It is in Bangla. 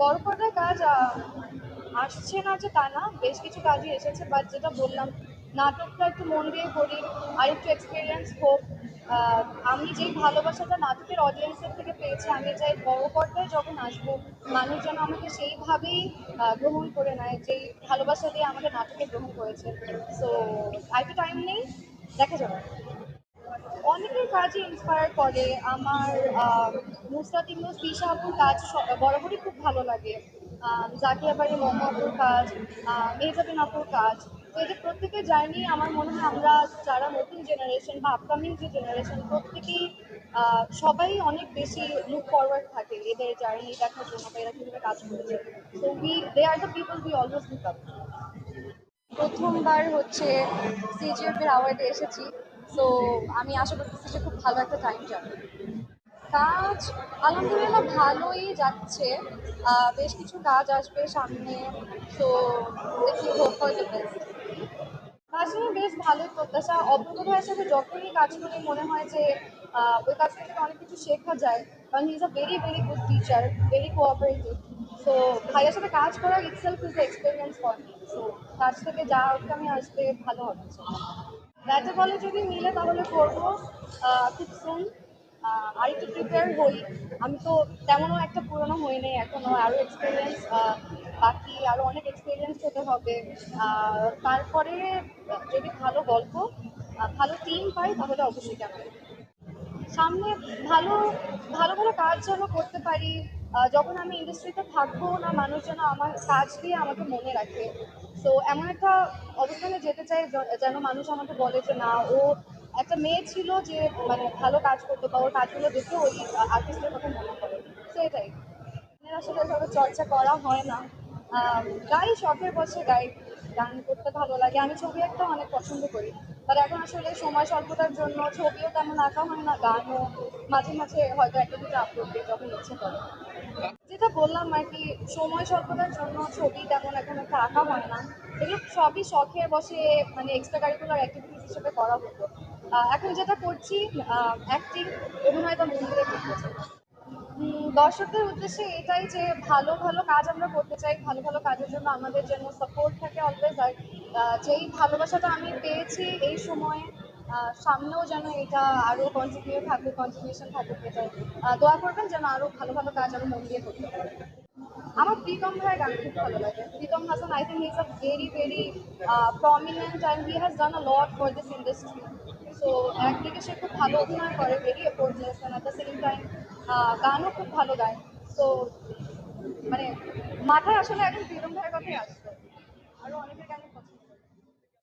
বড় পর্দার কাজ আসছে না যে তা না, বেশ কিছু কাজই এসেছে, বাট যেটা বললাম নাটকটা একটু মন দিয়ে করি, আর একটু এক্সপিরিয়েন্স হোক। আহ, আমি যেই ভালোবাসাটা নাটকের অডিয়েন্সের থেকে পেয়েছি, আমি চাই বড় পর্দায় যখন আসবো মানুষ যেন আমাকে সেইভাবেই গ্রহণ করে নেয়, যেই ভালোবাসা দিয়ে আমাকে নাটকে গ্রহণ করেছে। সো আর একটু টাইম নেই, দেখা যাবে। অনেকের কাজই ইন্সপায়ার করে আমার। নুসরাত ইউনুস, তিশা আপুর কাজ বরাবরই খুব ভালো লাগে। জাকিয়া বাড়ি মোহাম্মদপুর কাজ, মেহজাবিন আপুর কাজ। তো এদের প্রত্যেকের জার্নি আমার মনে হয় আমরা যারা নতুন জেনারেশন বা আপকামিং যে জেনারেশন, প্রত্যেকেই সবাই অনেক বেশি লুক ফরওয়ার্ড থাকে এদের জার্নি দেখার জন্য বা এরা কীভাবে কাজ করেছে। তো they are the people we always look up. প্রথমবার হচ্ছে সিজিএফের অ্যাওয়ার্ডে এসেছি। তো আমি আশা করতেছি যে খুব ভালো একটা টাইম যাবে। কাজ আলহামদুলিল্লাহ ভালোই যাচ্ছে। বেশ কিছু কাজ আসবে সামনে। তো দেখি, হোপ ফর দ্য বেস্ট। কাজ নিয়ে বেশ ভালোই প্রত্যাশা। অপূর্ব ভাইয়ের সাথে যখনই কাজ করি মনে হয় যে ওই কাজ থেকে অনেক কিছু শেখা যায়, কারণ হি is a very very good teacher, very cooperative. So ভাইয়ের সাথে কাজ করার itself is the experience for me. So কাজ থেকে যা আউটকামে আসবে ভালো হবে। ব্যাটে বলে যদি মিলে তাহলে করবো খুব সুন। আর একটু প্রিপেয়ার হই। আমি তো তেমনও একটা পুরনো হই নাই এখনো, আরও এক্সপিরিয়েন্স বাকি, আরও অনেক এক্সপিরিয়েন্স হতে হবে। তারপরে যদি ভালো গল্প, ভালো টিম পাই তাহলে অবশ্যই কেন না। সামনে ভালো ভালো ভালো কাজ যেন করতে পারি। যখন আমি ইন্ডাস্ট্রিতে থাকবো না, মানুষ যেন আমার কাজ দিয়ে আমাকে মনে রাখে। তো এমন একটা অবস্থানে যেতে চাই যেন মানুষ আমাকে বলে যে না, ও একটা মেয়ে ছিল যে মানে ভালো কাজ করতো, বা ওর কাজগুলো দেখে ওই আর্টিস্টের কথা মনে পড়ে। তো এটাই। গানের আসলে এভাবে চর্চা করা হয় না। গাই, শখের বসে গাই। গান করতে ভালো লাগে। আমি ছবি আঁকতে অনেক পছন্দ করি, বাট এখন আসলে সময় স্বল্পতার জন্য ছবিও তেমন আঁকা হয় না, গানও মাঝে মাঝে হয়তো একটা দুটো আপলোড দিই যখন ইচ্ছে করে। যেটা বললাম আর কি, সময় স্বল্পতার জন্য ছবি তেমন এখন একটা আঁকা হয় না। এগুলো সবই শখের বসে, মানে এক্সট্রা কারিকুলার অ্যাক্টিভিটিস হিসেবে করা হতো। এখন যেটা করছি অ্যাক্টিং, অভিনয় বা মন্দিরে করতেছে। দর্শকদের উদ্দেশ্যে এটাই যে ভালো ভালো কাজ আমরা করতে চাই, ভালো ভালো কাজের জন্য আমাদের যেন সাপোর্ট থাকে অলওয়েজ। আর যেই ভালোবাসাটা আমি পেয়েছি এই সময়ে, সামনেও যেন এটা আরও কন্টিনিউশন থাকুক। এটাই দোয়া করবেন যেন আরও ভালো ভালো কাজ আমি মন দিয়ে করতে পারি। আমার প্রীতম ভাইয়ের গান খুব ভালো লাগে। Pritam Hasan, I think he is a very very prominent and he has done a lot for this industry. So একদিকে সে খুব ভালো অভিনয় করে, very effortless, and at the same time গানও খুব ভালো গায়। সো মানে মাথায় আসলে এখন প্রীতম ভাইয়ের কথাই আসে।